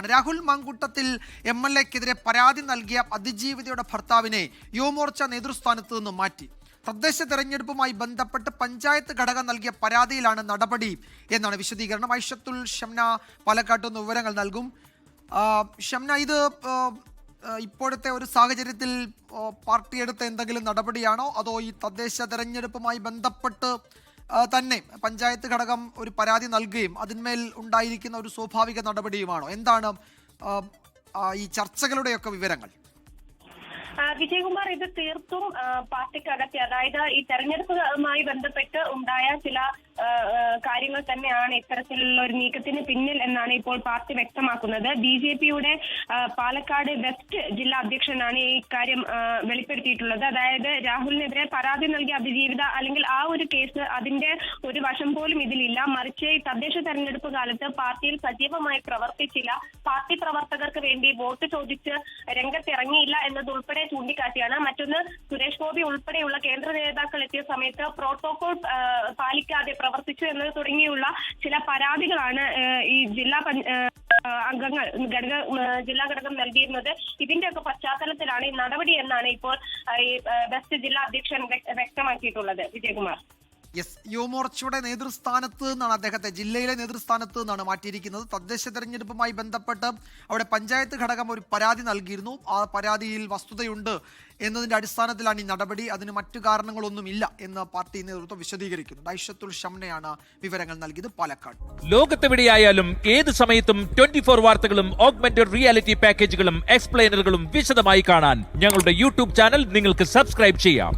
രാഹുൽ മാങ്കൂട്ടത്തിൽ MLA-ക്കെതിരെ പരാതി നൽകിയ അതിജീവിതയുടെ ഭർത്താവിനെ യുവമോർച്ച നേതൃസ്ഥാനത്ത് നിന്നും മാറ്റി. തദ്ദേശ തെരഞ്ഞെടുപ്പുമായി ബന്ധപ്പെട്ട് പഞ്ചായത്ത് ഘടകം നൽകിയ പരാതിയിലാണ് നടപടി എന്നാണ് വിശദീകരണം. ഐഷത്തുൽ ഷംന പാലക്കാട്ട് നിന്ന് വിവരങ്ങൾ നൽകും. ഷംന, ഇത് ഇപ്പോഴത്തെ ഒരു സാഹചര്യത്തിൽ പാർട്ടി എടുത്ത എന്തെങ്കിലും നടപടിയാണോ, അതോ ഈ തദ്ദേശ തെരഞ്ഞെടുപ്പുമായി ബന്ധപ്പെട്ട് തന്നെ പഞ്ചായത്ത് ഘടകം ഒരു പരാതി നൽകുകയും അതിന്മേൽ ഉണ്ടായിരിക്കുന്ന ഒരു സ്വാഭാവിക നടപടിയുമാണോ? എന്താണ് ഈ ചർച്ചകളുടെയൊക്കെ വിവരങ്ങൾ? വിജയകുമാർ, ഇത് തീർത്തും പാർട്ടിക്കകത്തെ, അതായത് ഈ തെരഞ്ഞെടുപ്പുമായി ബന്ധപ്പെട്ട് ഉണ്ടായ ചില കാര്യങ്ങൾ തന്നെയാണ് ഇത്തരത്തിലുള്ള ഒരു നീക്കത്തിന് പിന്നിൽ എന്നാണ് ഇപ്പോൾ പാർട്ടി വ്യക്തമാക്കുന്നത്. BJP-യുടെ പാലക്കാട് വെസ്റ്റ് ജില്ലാ അധ്യക്ഷനാണ് ഈ കാര്യം വെളിപ്പെടുത്തിയിട്ടുള്ളത്. അതായത് രാഹുലിനെതിരെ പരാതി നൽകിയ അതിജീവിത അല്ലെങ്കിൽ ആ ഒരു കേസ്, അതിന്റെ ഒരു വശം പോലും ഇതിലില്ല. മറിച്ച് ഈ തദ്ദേശ തെരഞ്ഞെടുപ്പ് കാലത്ത് പാർട്ടിയിൽ സജീവമായി പ്രവർത്തിച്ചില്ല, പാർട്ടി പ്രവർത്തകർക്ക് വേണ്ടി വോട്ട് ചോദിച്ച് രംഗത്തിറങ്ങിയില്ല എന്നതുൾപ്പെടെ ചൂണ്ടിക്കാട്ടിയാണ്. മറ്റൊന്ന്, സുരേഷ് ഗോപി ഉൾപ്പെടെയുള്ള കേന്ദ്ര നേതാക്കൾ എത്തിയ സമയത്ത് പ്രോട്ടോകോൾ പാലിക്കാതെ പ്രവർത്തിച്ചു എന്നത് തുടങ്ങിയുള്ള ചില പരാതികളാണ് ഈ ജില്ലാ അംഗങ്ങൾ ജില്ലാ ഘടകം നൽകിയിരുന്നത്. ഇതിന്റെയൊക്കെ പശ്ചാത്തലത്തിലാണ് ഈ നടപടി എന്നാണ് ഇപ്പോൾ ഈ വെസ്റ്റ് ജില്ലാ അധ്യക്ഷൻ വ്യക്തമാക്കിയിട്ടുള്ളത്. വിജയകുമാർ, യുവമോർച്ചയുടെ നേതൃസ്ഥാനത്ത് നിന്നാണ് അദ്ദേഹത്തെ, ജില്ലയിലെ നേതൃസ്ഥാനത്ത് നിന്നാണ് മാറ്റിയിരിക്കുന്നത്. തദ്ദേശ തെരഞ്ഞെടുപ്പുമായി ബന്ധപ്പെട്ട് അവിടെ പഞ്ചായത്ത് ഘടകം ഒരു പരാതി നൽകിയിരുന്നു. ആ പരാതിയിൽ വസ്തുതയുണ്ട് എന്നതിന്റെ അടിസ്ഥാനത്തിലാണ് ഈ നടപടി. അതിന് മറ്റു കാരണങ്ങളൊന്നുമില്ല എന്ന് പാർട്ടി നേതൃത്വം വിശദീകരിക്കുന്നു. ഐഷത്തുൽ ഷംനയാണ് വിവരങ്ങൾ നൽകിയത്, പാലക്കാട്. ലോകത്തെവിടെയായാലും ഏത് സമയത്തും 24 വാർത്തകളും ഓഗ്മെന്റഡ് റിയാലിറ്റി പാക്കേജുകളും എക്സ്പ്ലെയിനറുകളും വിശദമായി കാണാൻ ഞങ്ങളുടെ YouTube ചാനൽ നിങ്ങൾക്ക് സബ്സ്ക്രൈബ് ചെയ്യാം.